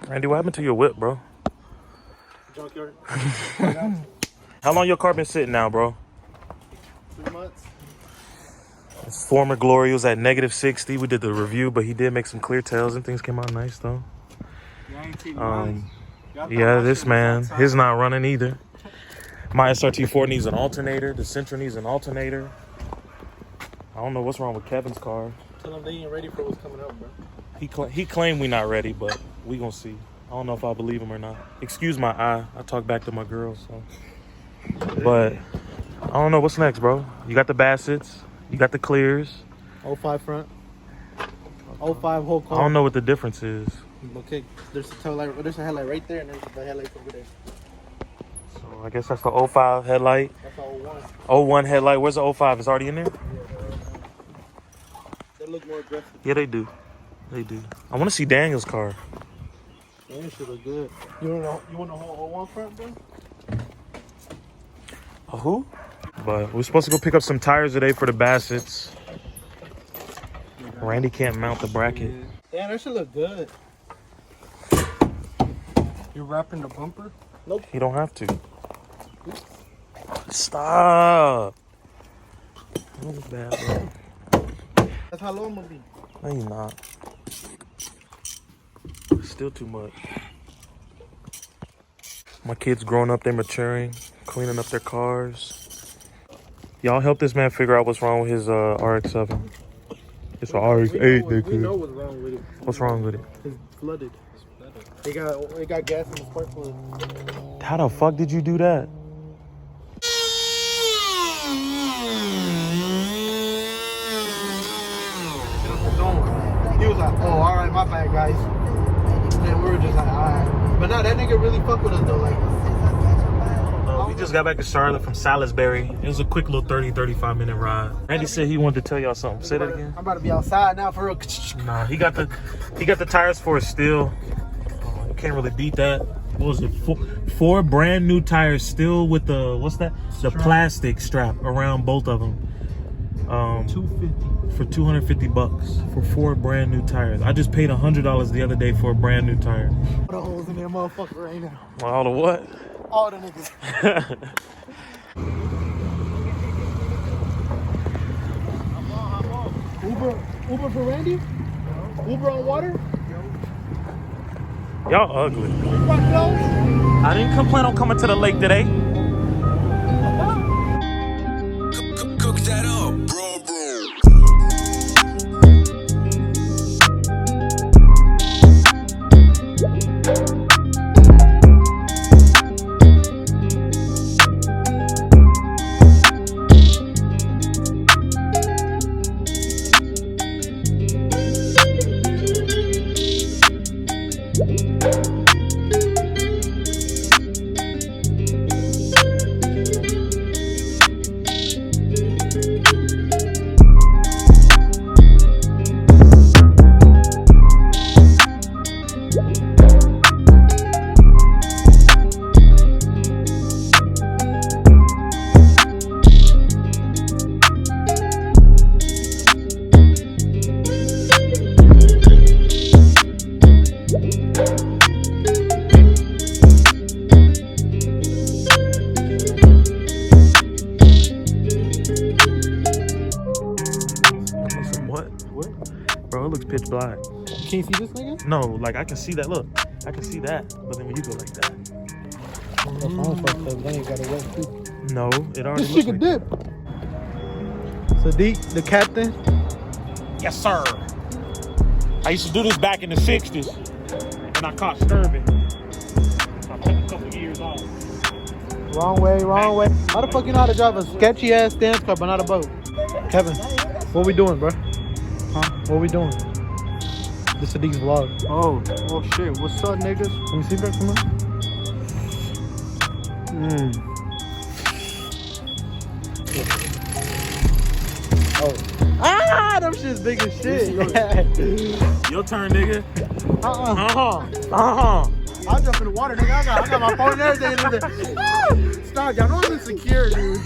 Randy, what happened to your whip, bro? Junkyard. How long your car been sitting now, bro? 3 months. His former glory was at -60. We did the review, but he did make some clear tails and things came out nice, though. Yeah, I ain't seen mine. Yeah, this man, his not running either. My SRT4 needs an alternator. The Sentra needs an alternator. I don't know what's wrong with Kevin's car. Tell him they ain't ready for what's coming up, bro. He claimed we not ready, but we gonna see. I don't know if I believe him or not. Excuse my eye. I talk back to my girls, so. But I don't know what's next, bro. You got the Bassets. You got the Clears. 05 front. 05 whole car. I don't know what the difference is. Okay, there's a tail light. There's a headlight right there, and there's the headlight over there. So I guess that's the 05 headlight. That's the 01. 01 headlight. Where's the 05? It's already in there? They look more aggressive. Yeah, they do. They do. I want to see Daniel's car. Man, this shit look good. You want the whole 01 front, bro? A who? But we're supposed to go pick up some tires today for the Bassets. Randy can't mount the bracket. Damn, that shit look good. You're wrapping the bumper? Nope. You don't have to. Stop. That was bad, bro. That's how low I'm gonna be. No, you're not. Still too much. My kids growing up, they're maturing, cleaning up their cars. Y'all help this man figure out what's wrong with his RX7. It's an RX8. We know what's wrong with it. What's wrong with it? It's flooded. It got gas in the spark plug. How the fuck did you do that? He was like, oh, all right, my bad, guys. And we were just like, all right. But no, that nigga really fuck with us, though. Like, we just got back to Charlotte from Salisbury. It was a quick little 30-35 minute ride. Randy said he wanted to tell y'all something. Say that again. I'm about to be outside now for real. Nah, he got the tires for us still. You can't really beat that. What was it? Four brand new tires still with the, what's that? The plastic strap around both of them. $250 for $250 for 4 brand new tires. I just paid $100 the other day for a brand new tire. All the holes in that motherfucker right now. All the what? All the niggas. Uber for Randy? Uber on water? Y'all ugly. I didn't complain on coming to the lake today. Cook that up, bro. Bro, it looks pitch black. Can you see this nigga? No, like I can see that. Look, I can see that. But then when you go like that, no, it already this looks nigga like dip. Sadiq, the captain. Yes, sir. I used to do this back in the 60s, and I caught scurvy. So I took a couple years off. Wrong way, wrong way. How the fuck you know how to drive a sketchy ass dance car but not a boat? Kevin, what we doing, bro? Huh? What we doing? This is Sadiq's vlog. Oh shit. What's up, niggas? Let me see, bro. Come on. Oh. Ah, them shit's big as shit. Your turn, nigga. I'll jump in the water, nigga. I got my phone and everything. Stop, y'all know I'm insecure, dude.